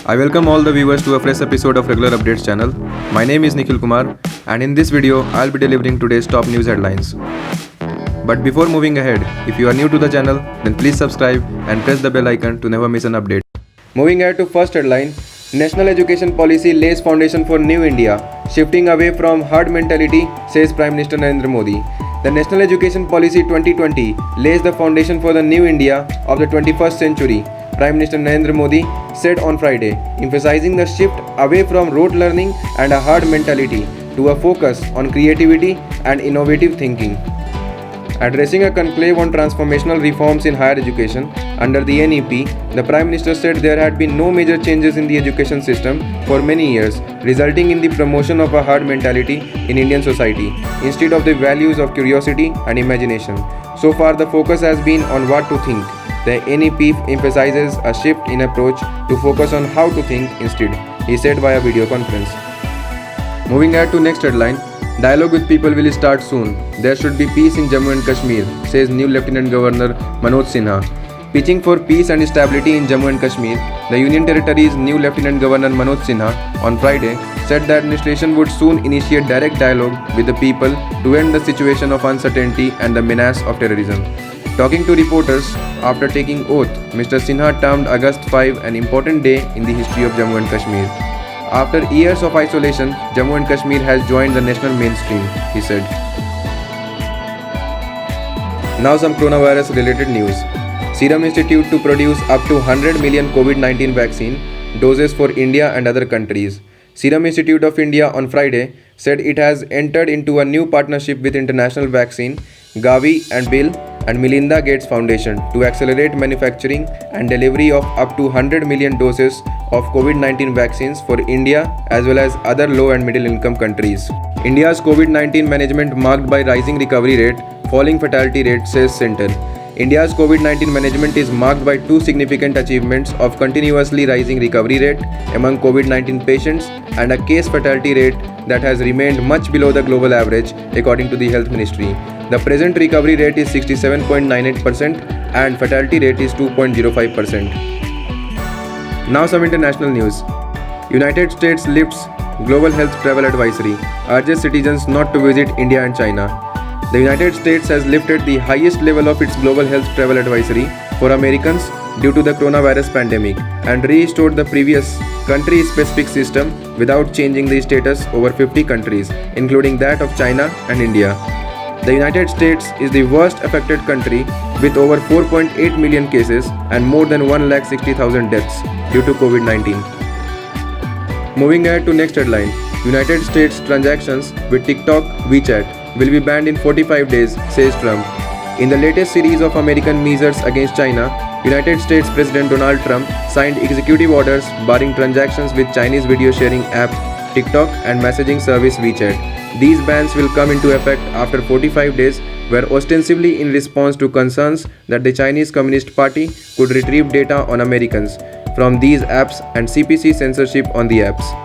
I welcome all the viewers to a fresh episode of Regular Updates channel. My name is Nikhil Kumar and in this video I'll be delivering today's top news headlines. But before moving ahead, if you are new to the channel, then please subscribe and press the bell icon to never miss an update. Moving ahead to first headline, National Education Policy lays foundation for New India, shifting away from herd mentality, says Prime Minister Narendra Modi. The National Education Policy 2020 lays the foundation for the New India of the 21st century, Prime Minister Narendra Modi said on Friday, emphasizing the shift away from rote learning and a herd mentality to a focus on creativity and innovative thinking. Addressing a conclave on transformational reforms in higher education under the NEP, the Prime Minister said there had been no major changes in the education system for many years, resulting in the promotion of a herd mentality in Indian society, instead of the values of curiosity and imagination. So far, the focus has been on what to think. The NEP emphasizes a shift in approach to focus on how to think instead, he said via video conference. Moving ahead to next headline, dialogue with people will start soon. There should be peace in Jammu and Kashmir, says new Lieutenant Governor Manoj Sinha. Pitching for peace and stability in Jammu and Kashmir, the Union Territory's new Lieutenant Governor Manoj Sinha on Friday said the administration would soon initiate direct dialogue with the people to end the situation of uncertainty and the menace of terrorism. Talking to reporters after taking oath, Mr. Sinha termed August 5 an important day in the history of Jammu and Kashmir. After years of isolation, Jammu and Kashmir has joined the national mainstream, he said. Now some coronavirus related news. Serum Institute to produce up to 100 million COVID-19 vaccine doses for India and other countries. Serum Institute of India on Friday said it has entered into a new partnership with international vaccine, Gavi and Bill and Melinda Gates Foundation to accelerate manufacturing and delivery of up to 100 million doses of COVID-19 vaccines for India as well as other low and middle income countries. India's COVID-19 management marked by rising recovery rate, falling fatality rate, says Center. India's COVID-19 management is marked by two significant achievements of continuously rising recovery rate among COVID-19 patients and a case fatality rate that has remained much below the global average, according to the Health Ministry. The present recovery rate is 67.98% and fatality rate is 2.05%. Now some international news. United States lifts Global Health Travel Advisory, urges citizens not to visit India and China. The United States has lifted the highest level of its Global Health Travel Advisory for Americans due to the coronavirus pandemic and restored the previous country-specific system without changing the status over 50 countries, including that of China and India. The United States is the worst affected country with over 4.8 million cases and more than 160,000 deaths due to COVID-19. Moving ahead to next headline, United States transactions with TikTok, WeChat will be banned in 45 days, says Trump. In the latest series of American measures against China, United States President Donald Trump signed executive orders barring transactions with Chinese video sharing app TikTok and messaging service WeChat. These bans will come into effect after 45 days, were ostensibly in response to concerns that the Chinese Communist Party could retrieve data on Americans from these apps and CPC censorship on the apps.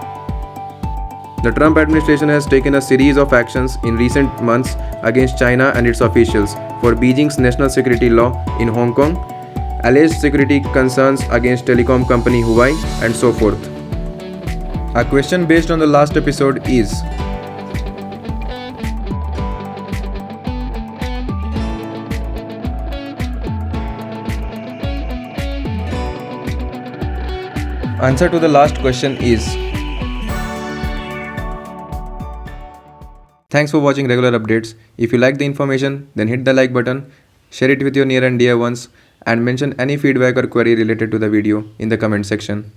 The Trump administration has taken a series of actions in recent months against China and its officials for Beijing's national security law in Hong Kong, alleged security concerns against telecom company Huawei, and so forth. A question based on the last episode is: answer to the last question is: Thanks for watching Regular Updates. If you like the information, then hit the like button, share it with your near and dear ones, and mention any feedback or query related to the video in the comment section.